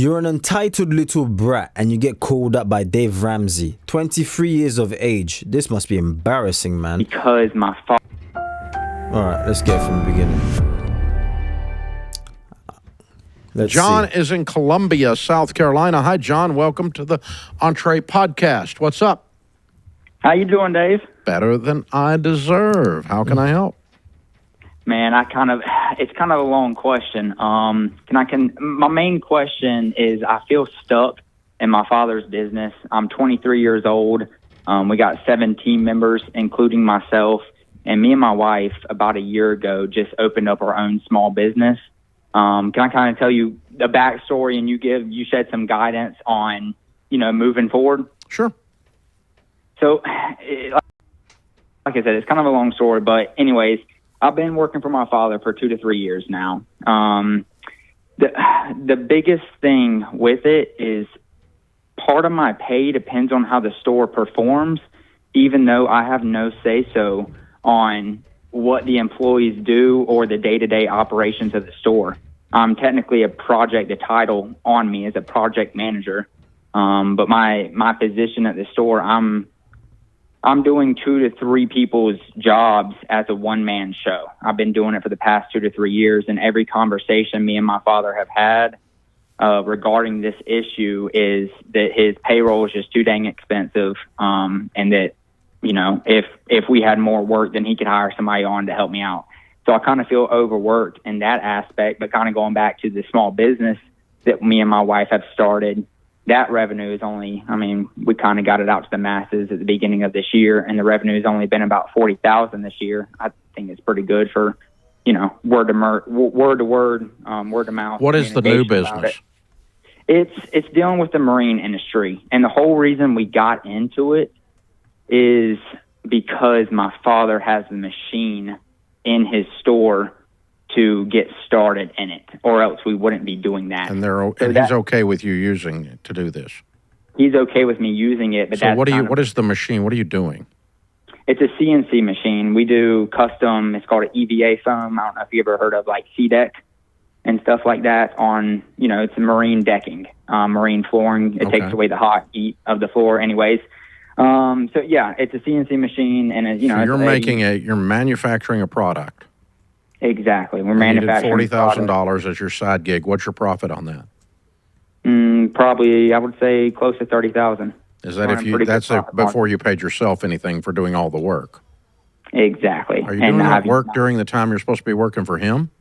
You're an entitled little brat and you get called up by Dave Ramsey, 23 years of age. This must be embarrassing, man. Because my father... Alright, let's get it from the beginning. John is in Columbia, South Carolina. Hi, John. Welcome to the Entree Podcast. What's up? How you doing, Dave? Better than I deserve. How can I help? Man, it's kind of a long question. My main question is I feel stuck in my father's business. I'm 23 years old. We got 7 team members, including myself, and me and my wife about a year ago just opened up our own small business. Can I kind of tell you the backstory and you shed some guidance on, moving forward? Sure. So, like I said, it's kind of a long story, but anyways, I've been working for my father for 2 to 3 years now. The biggest thing with it is part of my pay depends on how the store performs, even though I have no say-so on what the employees do or the day-to-day operations of the store. I'm technically the title on me is a project manager. But my position at the store, I'm doing 2 to 3 people's jobs as a one-man show. I've been doing it for the past 2 to 3 years, and every conversation me and my father have had regarding this issue is that his payroll is just too dang expensive, and that, if we had more work, then he could hire somebody on to help me out. So I kind of feel overworked in that aspect, but kind of going back to the small business that me and my wife have started, that revenue is only, we kind of got it out to the masses at the beginning of this year, and the revenue has only been about $40,000 this year. I think it's pretty good for, word of mouth. What is the new business? It's dealing with the marine industry, and the whole reason we got into it is because my father has the machine in his store to get started in it, or else we wouldn't be doing that. And he's okay with you using it to do this? He's okay with me using it, but so what is the machine? What are you doing? It's a CNC machine. We do custom, it's called an EVA foam. I don't know if you ever heard of like C-Deck and stuff like that on, it's a marine decking, marine flooring. It takes away the hot heat of the floor anyways. So yeah, it's a CNC machine, and so you're manufacturing a product. Exactly. We're manufacturing $40,000 as your side gig. What's your profit on that? Probably, I would say close to $30,000. Is that that's before you paid yourself anything for doing all the work? Exactly. Are you doing that work during the time you're supposed to be working for him?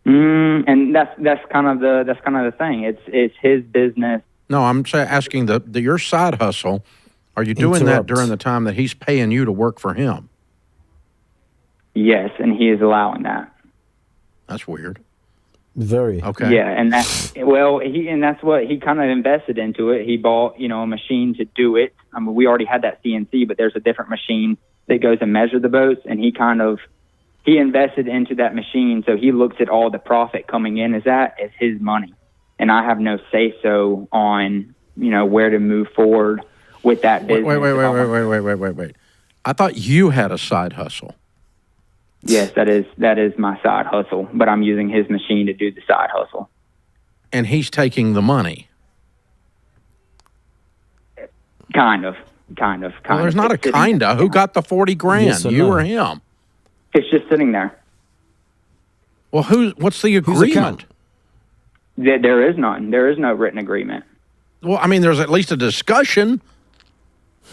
And that's kind of the thing. It's his business. No, I'm asking your side hustle. Are you doing that during the time that he's paying you to work for him? Yes, and he is allowing that. That's weird. Very. Okay. Yeah, and that's what he kind of invested into it. He bought, a machine to do it. We already had that CNC, but there's a different machine that goes and measures the boats, and he invested into that machine, so he looks at all the profit coming in as his money. And I have no say-so on, where to move forward with that business. Wait. I thought you had a side hustle. Yes, that is my side hustle, but I'm using his machine to do the side hustle. And he's taking the money. Kind of. Well, there's not a kinda. Who got the $40,000? Yes or you no? or him? It's just sitting there. Well, what's the agreement? There is none. There is no written agreement. Well, there's at least a discussion.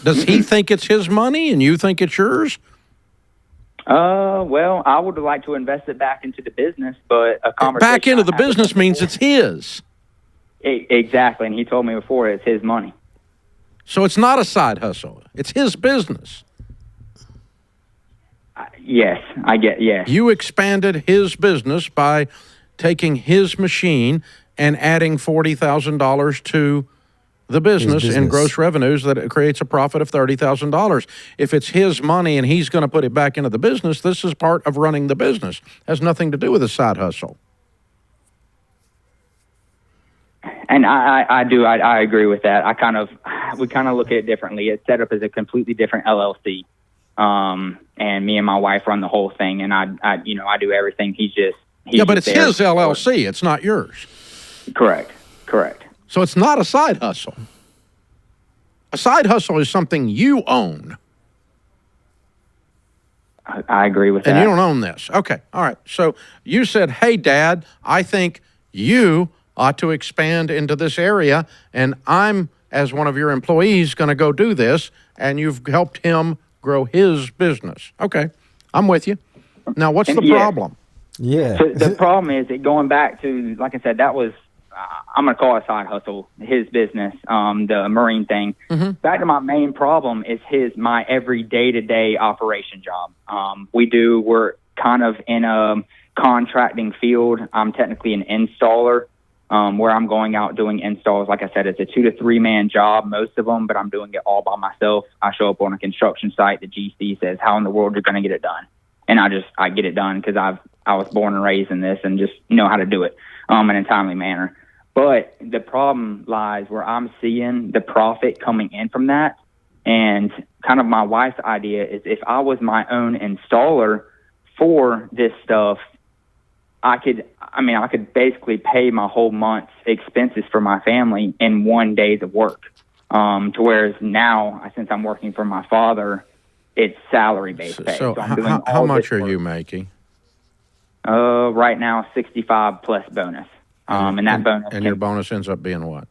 Does he think it's his money and you think it's yours? Well, I would like to invest it back into the business, but a conversation back into the business means it's his. Exactly, and he told me before it's his money. So it's not a side hustle. It's his business. Yes, I get. Yes. You expanded his business by taking his machine and adding $40,000 to the business in gross revenues that it creates a profit of $30,000. If it's his money and he's going to put it back into the business, this is part of running the business. Has nothing to do with a side hustle. And I agree with that. We kind of look at it differently. It's set up as a completely different LLC. And me and my wife run the whole thing, and I do everything. But it's his LLC. It's not yours. Correct. Correct. So it's not a side hustle. A side hustle is something you own. I agree with that. And you don't own this. Okay. All right. So you said, hey, Dad, I think you ought to expand into this area, and I'm, as one of your employees, going to go do this, and you've helped him grow his business. Okay. I'm with you. Now, what's the problem? Yeah. So the problem is that going back to, like I said, that was, I'm going to call it a side hustle, his business, the marine thing. Back to my main problem is my every day-to-day operation job. We're kind of in a contracting field. I'm technically an installer, where I'm going out doing installs. Like I said, it's a 2 to 3 man job, most of them, but I'm doing it all by myself. I show up on a construction site. The GC says, how in the world you're going to get it done? And I get it done because I was born and raised in this and just know how to do it in a timely manner. But the problem lies where I'm seeing the profit coming in from that. And kind of my wife's idea is if I was my own installer for this stuff, I could basically pay my whole month's expenses for my family in 1 day's of work. To whereas now, since I'm working for my father, it's salary-based pay. So I'm doing how much are you making? Right now, 65 plus bonus. And that bonus. And your bonus ends up being what?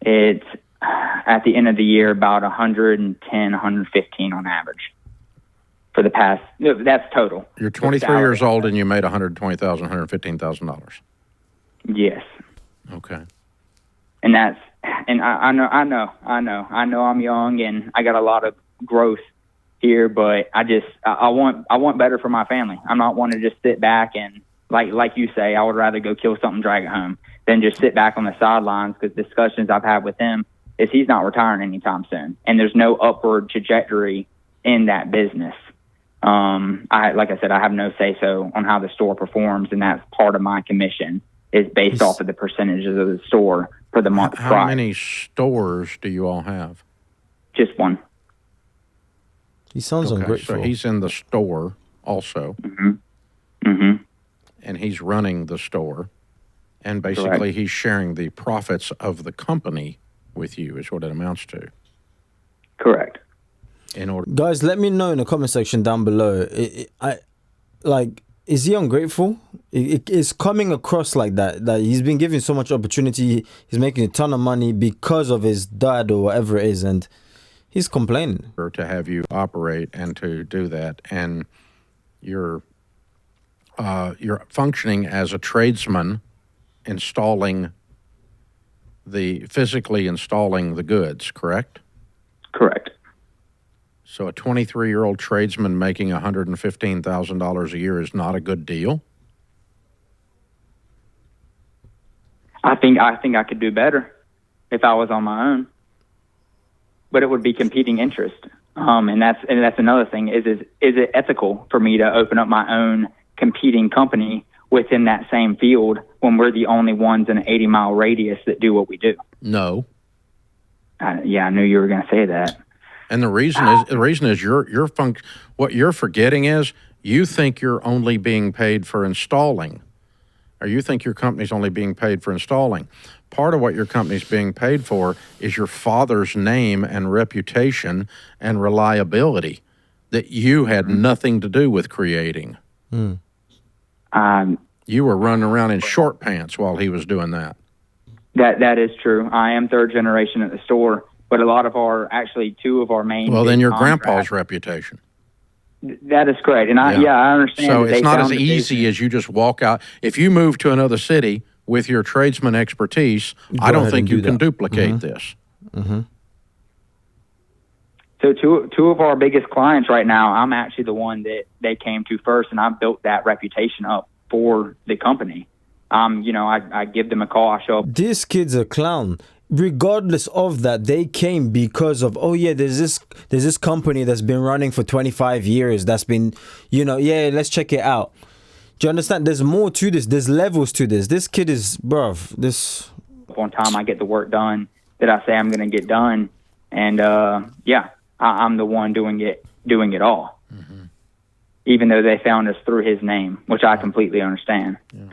It's at the end of the year about 110, 115 on average. For the past, that's total. You're 23 years old and you made $120,000, $115,000. Yes. Okay. And I know I'm young and I got a lot of growth here, but I want better for my family. I'm not want to just sit back and like you say, I would rather go kill something, drag it home than just sit back on the sidelines, because discussions I've had with him is he's not retiring anytime soon. And there's no upward trajectory in that business. Like I said, I have no say-so on how the store performs, and that's part of my commission is based off of the percentages of the store for the month prior. How many stores do you all have? Just one. He sounds ungrateful. So he's in the store also. And he's running the store. And basically Correct. He's sharing the profits of the company with you is what it amounts to. Correct. Guys, let me know in the comment section down below. Is he ungrateful? It's coming across like that he's been given so much opportunity. He's making a ton of money because of his dad or whatever it is, and he's complaining. To have you operate and to do that, and you're functioning as a tradesman, physically installing the goods, correct? Correct. So a 23-year-old tradesman making $115,000 a year is not a good deal? I think I could do better if I was on my own, but it would be competing interest. And that's another thing. Is it ethical for me to open up my own competing company within that same field when we're the only ones in an 80-mile radius that do what we do? No. I knew you were going to say that. And the reason is what you're forgetting is you think you're only being paid for installing, or you think your company's only being paid for installing. Part of what your company's being paid for is your father's name and reputation and reliability that you had nothing to do with creating. You were running around in short pants while he was doing that. That is true. I am third generation at the store, but a lot of two of our main. Well, then your grandpa's reputation. That is correct, and I understand. So it's not as easy as you just walk out. If you move to another city with your tradesman expertise, I don't think you can duplicate this. So two of our biggest clients right now, I'm actually the one that they came to first, and I built that reputation up for the company. I give them a call. I show up. This kid's a clown. Regardless of that, they came because of, there's this company that's been running for 25 years. That's been, let's check it out. Do you understand? There's more to this. There's levels to this. This kid is, this. On time, I get the work done that I say I'm going to get done, and I'm the one doing it all. Even though they found us through his name, which I completely understand. Yeah.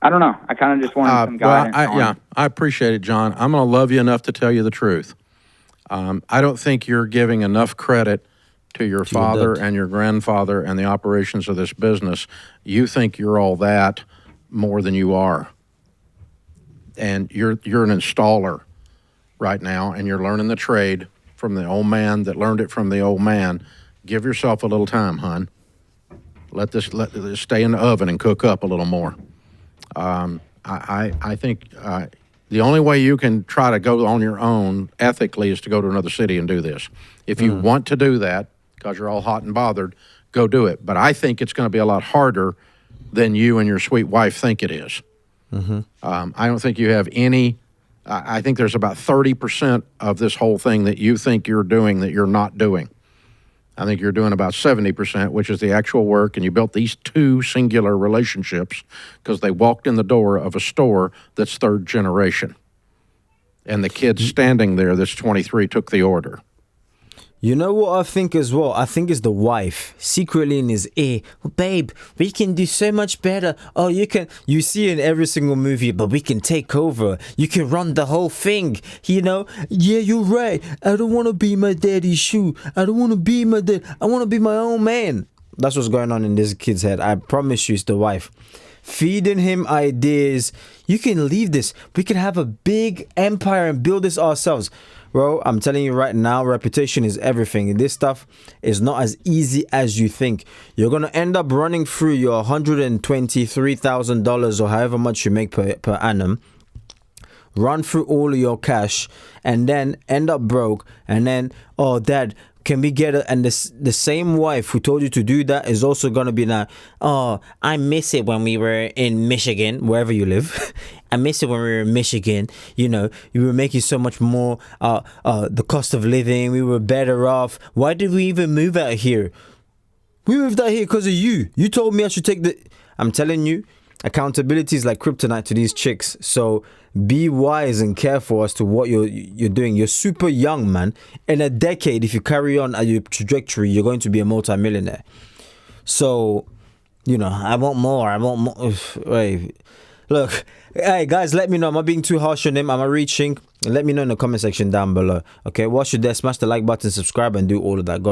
I don't know. I kind of just wanted some guidance. I appreciate it, John. I'm going to love you enough to tell you the truth. I don't think you're giving enough credit to your father and your grandfather and the operations of this business. You think you're all that more than you are. And you're an installer right now, and you're learning the trade from the old man that learned it from the old man. Give yourself a little time, hon. Let this stay in the oven and cook up a little more. I think the only way you can try to go on your own ethically is to go to another city and do this. If you want to do that, because you're all hot and bothered, go do it. But I think it's going to be a lot harder than you and your sweet wife think it is. I don't think you have any. I think there's about 30% of this whole thing that you think you're doing that you're not doing. I think you're doing about 70%, which is the actual work, and you built these two singular relationships because they walked in the door of a store that's third generation. And the kid standing there that's 23 took the order. You know what I think as well? I think it's the wife secretly in his ear. Oh, babe, we can do so much better. Oh, you see in every single movie, but we can take over. You can run the whole thing. Yeah, you're right. I don't want to be my daddy's shoe. I don't want to be my dad. I want to be my own man. That's what's going on in this kid's head. I promise you, it's the wife. Feeding him ideas. You can leave this. We can have a big empire and build this ourselves. Bro, I'm telling you right now, reputation is everything. This stuff is not as easy as you think. You're going to end up running through your $123,000 or however much you make per annum. Run through all of your cash and then end up broke. And then, oh, Dad, can we get it? And the same wife who told you to do that is also going to be like, oh, I miss it when we were in Michigan, wherever you live. I miss it when we were in Michigan. You were making so much more, the cost of living. We were better off. Why did we even move out here? We moved out here because of you. You told me I should take I'm telling you, accountability is like kryptonite to these chicks. So be wise and careful as to what you're doing. You're super young, man. In a decade, if you carry on at your trajectory, you're going to be a multimillionaire. So, I want more. Wait. Look, hey guys, let me know. Am I being too harsh on him? Am I reaching? Let me know in the comment section down below. Okay, wash your desk, smash the like button, subscribe, and do all of that. God